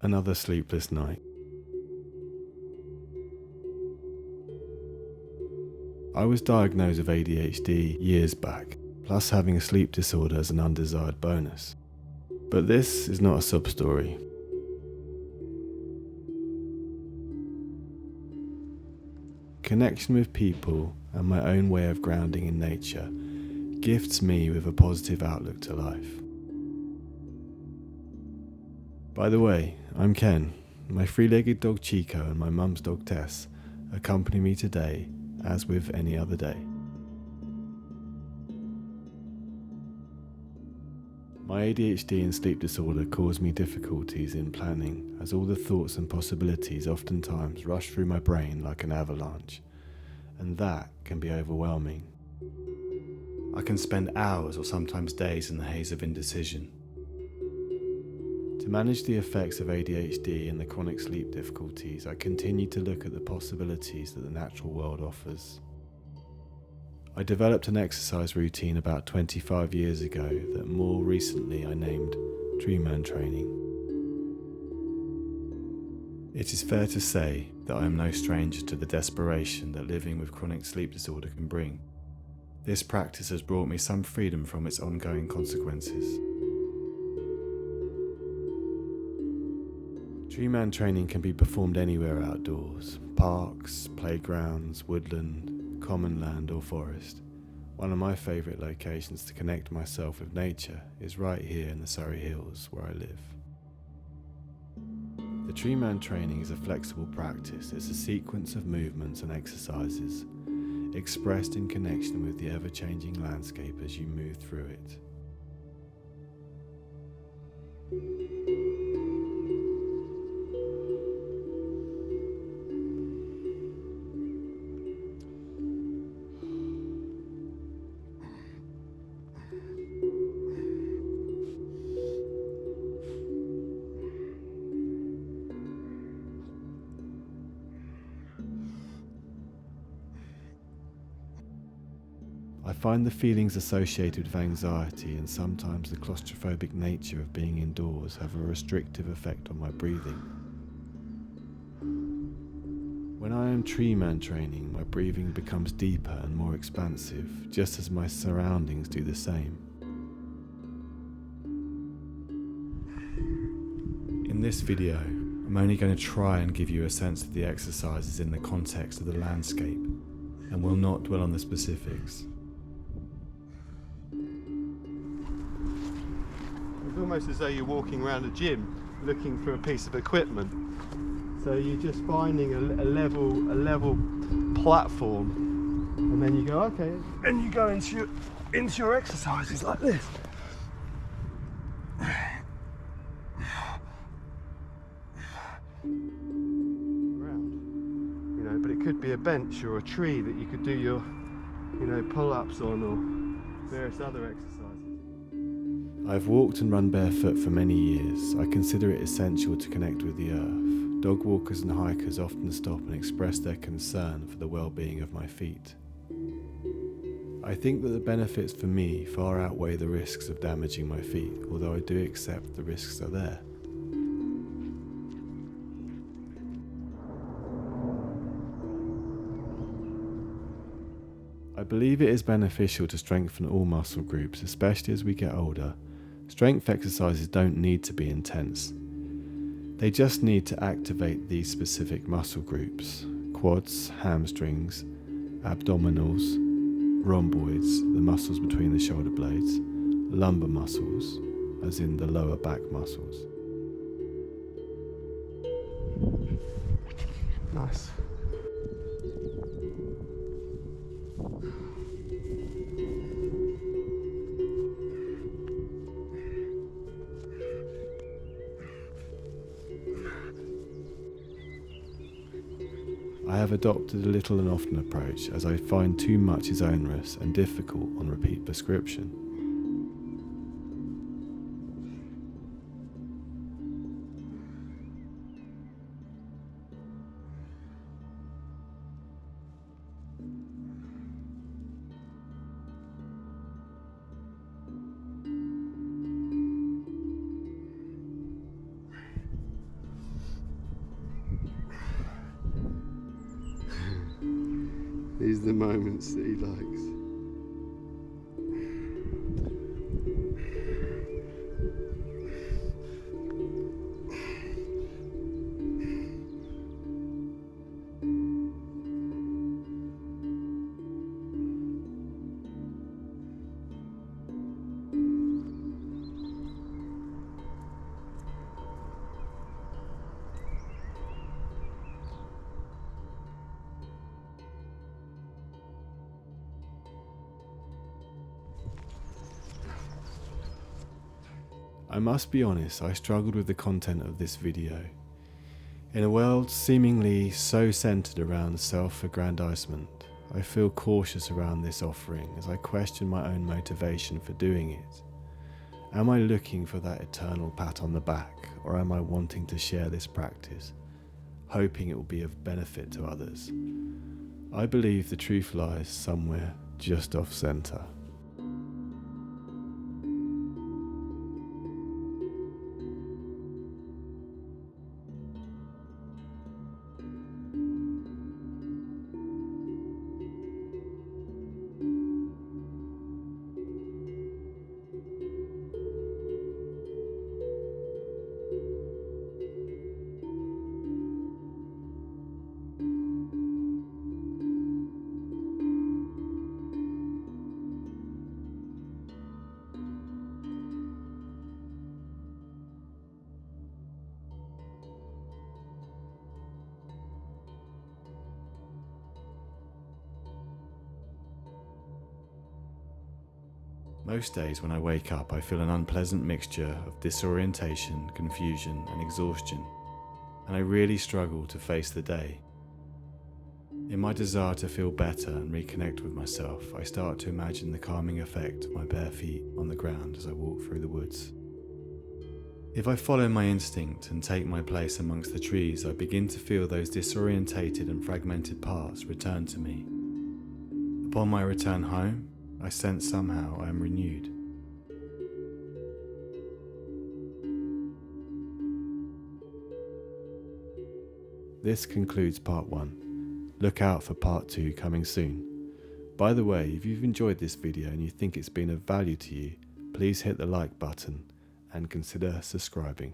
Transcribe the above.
Another sleepless night. I was diagnosed with ADHD years back, plus having a sleep disorder as an undesired bonus. But this is not a sub-story. Connection with people and my own way of grounding in nature gifts me with a positive outlook to life. By the way, I'm Ken. My three-legged dog Chico and my mum's dog Tess accompany me today, as with any other day. My ADHD and sleep disorder cause me difficulties in planning, as all the thoughts and possibilities oftentimes rush through my brain like an avalanche, and that can be overwhelming. I can spend hours or sometimes days in the haze of indecision. To manage the effects of ADHD and the chronic sleep difficulties, I continue to look at the possibilities that the natural world offers. I developed an exercise routine about 25 years ago that more recently I named Treeman Training. It is fair to say that I am no stranger to the desperation that living with chronic sleep disorder can bring. This practice has brought me some freedom from its ongoing consequences. Treeman training can be performed anywhere outdoors: parks, playgrounds, woodland, common land or forest. One of my favourite locations to connect myself with nature is right here in the Surrey Hills where I live. The Treeman training is a flexible practice. It's a sequence of movements and exercises expressed in connection with the ever-changing landscape as you move through it. I find the feelings associated with anxiety and sometimes the claustrophobic nature of being indoors have a restrictive effect on my breathing. When I am Treeman training, my breathing becomes deeper and more expansive, just as my surroundings do the same. In this video, I'm only going to try and give you a sense of the exercises in the context of the landscape, and will not dwell on the specifics. It's almost as though you're walking around a gym looking for a piece of equipment. So you're just finding a level platform, and then you go, okay, and you go into your exercises like this. Around, but it could be a bench or a tree that you could do your, pull-ups on, or various other exercises. I've walked and run barefoot for many years. I consider it essential to connect with the earth. Dog walkers and hikers often stop and express their concern for the well-being of my feet. I think that the benefits for me far outweigh the risks of damaging my feet, although I do accept the risks are there. I believe it is beneficial to strengthen all muscle groups, especially as we get older. Strength exercises don't need to be intense. They just need to activate these specific muscle groups: quads, hamstrings, abdominals, rhomboids, the muscles between the shoulder blades, lumbar muscles, as in the lower back muscles. Nice. I have adopted a little and often approach, as I find too much is onerous and difficult on repeat prescription. These are the moments that he likes. I must be honest, I struggled with the content of this video. In a world seemingly so centered around self-aggrandizement, I feel cautious around this offering as I question my own motivation for doing it. Am I looking for that eternal pat on the back, or am I wanting to share this practice, hoping it will be of benefit to others? I believe the truth lies somewhere just off center. Most days when I wake up, I feel an unpleasant mixture of disorientation, confusion, and exhaustion, and I really struggle to face the day. In my desire to feel better and reconnect with myself, I start to imagine the calming effect of my bare feet on the ground as I walk through the woods. If I follow my instinct and take my place amongst the trees, I begin to feel those disorientated and fragmented parts return to me. Upon my return home, I sense somehow I am renewed. This concludes part 1. Look out for part 2 coming soon. By the way, if you've enjoyed this video and you think it's been of value to you, please hit the like button and consider subscribing.